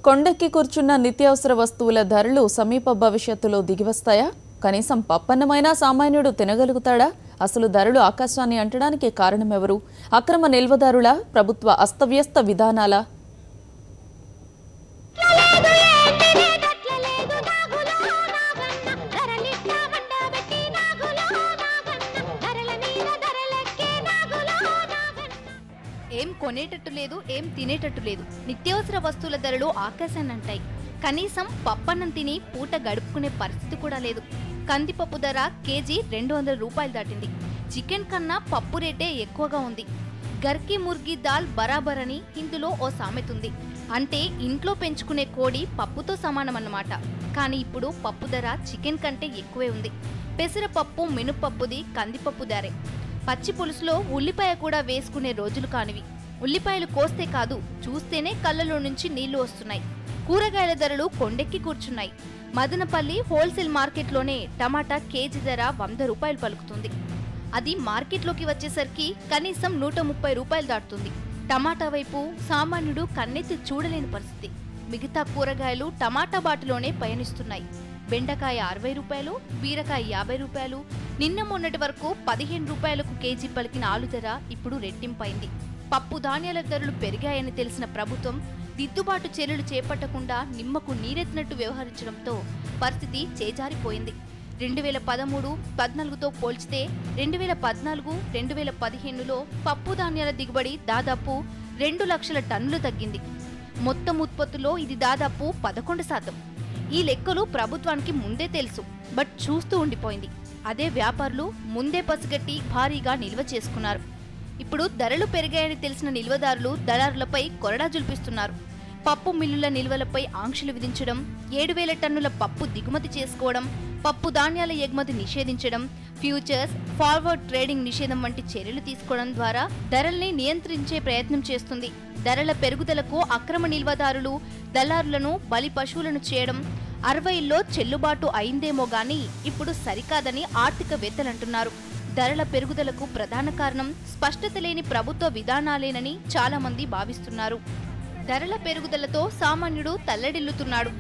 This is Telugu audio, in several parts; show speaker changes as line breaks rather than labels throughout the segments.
కొండెక్కి కూర్చున్న నిత్యావసర వస్తువుల ధరలు సమీప భవిష్యత్తులో దిగివస్తాయా? కనీసం పప్పన్నమైనా సామాన్యుడు తినగలుగుతాడా? అసలు ధరలు ఆకాశాన్ని అంటడానికి కారణమెవరు? అక్రమ నిల్వదారుల, ప్రభుత్వ అస్తవ్యస్త విధానాల?
ఏం కొనేటట్టు లేదు, ఏం తినేటట్టు లేదు. నిత్యావసర వస్తువుల ధరలు ఆకాశాన్ని అంటాయి. కనీసం పప్పన్నం తిని పూట గడుపుకునే పరిస్థితి కూడా లేదు. కందిపప్పు ధర కేజీ 200 రూపాయలు దాటింది. చికెన్ కన్నా పప్పు రేటే ఎక్కువగా ఉంది. గర్కి ముర్గి దాల్ బరాబర్ అని ఇందులో ఓ సామెతుంది. అంటే ఇంట్లో పెంచుకునే కోడి పప్పుతో సమానమన్నమాట. కానీ ఇప్పుడు పప్పు ధర చికెన్ కంటే ఎక్కువే ఉంది. పెసరపప్పు, మినుపప్పుది కందిపప్పు ధరే. పచ్చి పులుసులో ఉల్లిపాయ కూడా వేసుకునే రోజులు కానివి. ఉల్లిపాయలు కోస్తే కాదు, చూస్తేనే కళ్ళలో నుంచి నీళ్లు వస్తున్నాయి. కూరగాయల ధరలు కొండెక్కి కూర్చున్నాయి. మదనపల్లి హోల్సేల్ మార్కెట్లోనే టమాటా కేజీ ధర 100 రూపాయలు పలుకుతుంది. అది మార్కెట్లోకి వచ్చేసరికి కనీసం 130 రూపాయలు దాటుతుంది. టమాటా వైపు సామాన్యుడు కన్నెత్తి చూడలేని పరిస్థితి. మిగతా కూరగాయలు టమాటా బాటిలోనే పయనిస్తున్నాయి. బెండకాయ 60 రూపాయలు, బీరకాయ 50 రూపాయలు. నిన్న మొన్నటి వరకు 15 రూపాయలకు కేజీ పలికిన ఆలు ధర ఇప్పుడు రెట్టింపైంది. పప్పు ధాన్యాల ధరలు పెరిగాయని తెలిసిన ప్రభుత్వం దిద్దుబాటు చర్యలు చేపట్టకుండా నిమ్మకు నీరెత్తినట్టు వ్యవహరించడంతో పరిస్థితి చేజారిపోయింది. 2013-14తో పోల్చితే 2014-2015లో పప్పు ధాన్యాల దిగుబడి దాదాపు 2 లక్షల టన్నులు తగ్గింది. మొత్తం ఉత్పత్తిలో ఇది దాదాపు 11%. ఈ లెక్కలు ప్రభుత్వానికి ముందే తెలుసు, బట్ చూస్తూ ఉండిపోయింది. అదే వ్యాపారులు ముందే పసిగట్టి భారీగా నిల్వ చేసుకున్నారు. ఇప్పుడు ధరలు పెరిగాయని తెలిసిన నిల్వదారులు దళారులపై కొరడా జుల్పిస్తున్నారు. పప్పు మిల్లుల నిల్వలపై ఆంక్షలు విధించడం, 7,000 టన్నుల పప్పు దిగుమతి చేసుకోవడం, పప్పు ధాన్యాల ఎగుమతి నిషేధించడం, ఫ్యూచర్స్, ఫార్వర్డ్ ట్రేడింగ్ నిషేధం వంటి చర్యలు తీసుకోవడం ద్వారా ధరల్ని నియంత్రించే ప్రయత్నం చేస్తుంది. ధరల పెరుగుదలకు అక్రమ నిల్వదారులు, దళారులను బలి పశువులను చేయడం 60లో చెల్లుబాటు అయిందేమో గానీ ఇప్పుడు సరికాదని ఆర్థికవేత్తలంటున్నారు. ధరల పెరుగుదలకు ప్రధాన కారణం స్పష్టత లేని ప్రభుత్వ విధానాలేనని చాలా మంది భావిస్తున్నారు. ధరల పెరుగుదలతో సామాన్యుడు తల్లడిల్లుతున్నాడు.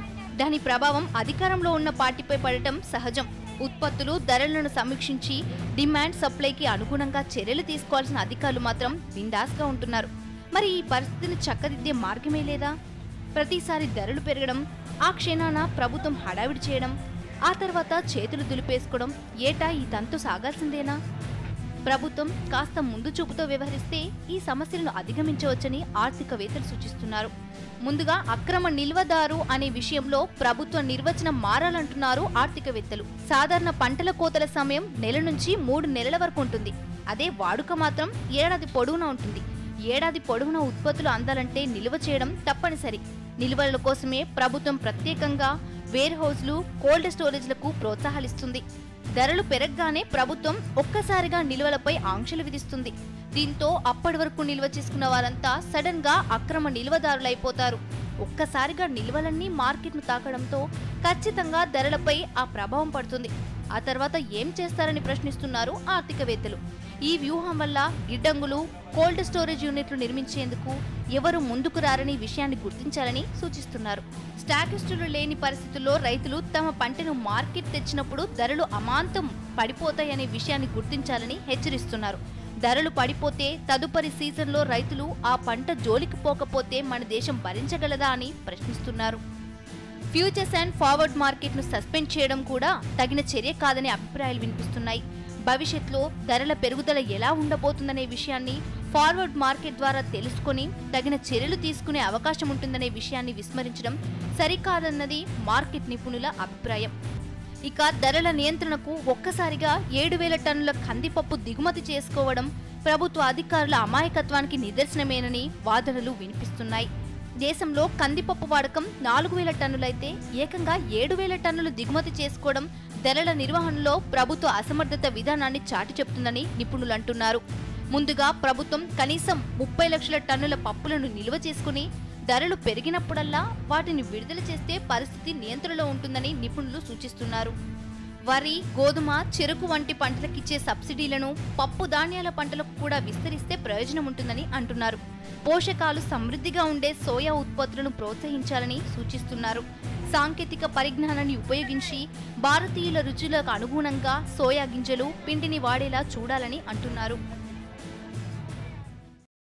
దాని ప్రభావం అధికారంలో ఉన్న పార్టీపై పడటం సహజం. ఉత్పత్తులు, ధరలను సమీక్షించి డిమాండ్ సప్లైకి అనుగుణంగా చర్యలు తీసుకోవాల్సిన అధికారులు మాత్రం బిందాస్గా ఉంటున్నారు. మరి ఈ పరిస్థితిని చక్కదిద్దే మార్గమే లేదా? ప్రతిసారి ధరలు పెరగడం, ఆ క్షణాన ప్రభుత్వం హడావిడి చేయడం, ఆ తర్వాత చేతులు దులిపేసుకోవడం, ఏటా ఈ తంతు సాగాల్సిందేనా? ప్రభుత్వం కాస్త ముందు చూపుతో వ్యవహరిస్తే ఈ సమస్యలను అధిగమించవచ్చని ఆర్థికవేత్తలు సూచిస్తున్నారు. ముందుగా అక్రమ నిల్వదారు అనే విషయంలో ప్రభుత్వ నిర్వచనం మారాలంటున్నారు ఆర్థికవేత్తలు. సాధారణ పంటల కోతల సమయం నెల నుంచి 3 నెలల వరకు ఉంటుంది. అదే వాడుక మాత్రం ఏడాది పొడవునా ఉంటుంది. ఏడాది పొడవునా ఉత్పత్తులు అందాలంటే నిల్వ చేయడం తప్పనిసరి. నిల్వల కోసమే ప్రభుత్వం ప్రత్యేకంగా వేర్ హౌస్లు, కోల్డ్ స్టోరేజ్లకు ప్రోత్సాహాలిస్తుంది. ధరలు పెరగగానే ప్రభుత్వం ఒక్కసారిగా నిల్వలపై ఆంక్షలు విధిస్తుంది. దీంతో అప్పటి వరకు నిల్వ చేసుకున్న వారంతా సడన్ గా అక్రమ నిల్వదారులైపోతారు. ఒక్కసారిగా నిల్వలన్నీ మార్కెట్ను తాకడంతో ఖచ్చితంగా ధరలపై ఆ ప్రభావం పడుతుంది. ఆ తర్వాత ఏం చేస్తారని ప్రశ్నిస్తున్నారు ఆర్థికవేత్తలు. ఈ వ్యూహం వల్ల గిడ్డంగులు, కోల్డ్ స్టోరేజ్ యూనిట్లు నిర్మించేందుకు ఎవరు ముందుకు రారని విషయాన్ని గుర్తించాలని సూచిస్తున్నారు. స్టాకిస్టులు లేని పరిస్థితుల్లో రైతులు తమ పంటను మార్కెట్ తెచ్చినప్పుడు ధరలు అమాంతం పడిపోతాయనే విషయాన్ని గుర్తించాలని హెచ్చరిస్తున్నారు. ధరలు పడిపోతే తదుపరి సీజన్లో రైతులు ఆ పంట జోలికి పోకపోతే మన దేశం భరించగలదా అని ప్రశ్నిస్తున్నారు. ఫ్యూచర్స్ అండ్ ఫార్వర్డ్ మార్కెట్ను సస్పెండ్ చేయడం కూడా తగిన చర్య కాదనే అభిప్రాయాలు వినిపిస్తున్నాయి. భవిష్యత్తులో ధరల పెరుగుదల ఎలా ఉండబోతుందనే విషయాన్ని ఫార్వర్డ్ మార్కెట్ ద్వారా తెలుసుకొని తగిన చర్యలు తీసుకునే అవకాశం ఉంటుందనే విషయాన్ని విస్మరించడం సరికాదన్నది మార్కెట్ నిపుణుల అభిప్రాయం. ఇక ధరల నియంత్రణకు ఒక్కసారిగా 7,000 టన్నుల కందిపప్పు దిగుమతి చేసుకోవడం ప్రభుత్వ అధికారుల అమాయకత్వానికి నిదర్శనమేనని వాదనలు వినిపిస్తున్నాయి. దేశంలో కందిపప్పు వాడకం 4,000 టన్నులైతే ఏకంగా 7,000 టన్నులు దిగుమతి చేసుకోవడం ధరల నిర్వహణలో ప్రభుత్వ అసమర్థత విధానాన్ని చాటి చెప్తుందని నిపుణులు అంటున్నారు. ముందుగా ప్రభుత్వం కనీసం 30 లక్షల టన్నుల పప్పులను నిల్వ చేసుకుని ధరలు పెరిగినప్పుడల్లా వాటిని విడుదల చేస్తే పరిస్థితి నియంత్రణలో ఉంటుందని నిపుణులు సూచిస్తున్నారు. వరి, గోధుమ, చెరుకు వంటి పంటలకిచ్చే సబ్సిడీలను పప్పు ధాన్యాల పంటలకు కూడా విస్తరిస్తే ప్రయోజనం ఉంటుందని అంటున్నారు. పోషకాలు సమృద్ధిగా ఉండే సోయా ఉత్పత్తులను ప్రోత్సహించాలని సూచిస్తున్నారు. సాంకేతిక పరిజ్ఞానాన్ని ఉపయోగించి భారతీయుల రుచులకు అనుగుణంగా సోయా గింజలు, పిండిని వాడేలా చూడాలని అంటున్నారు.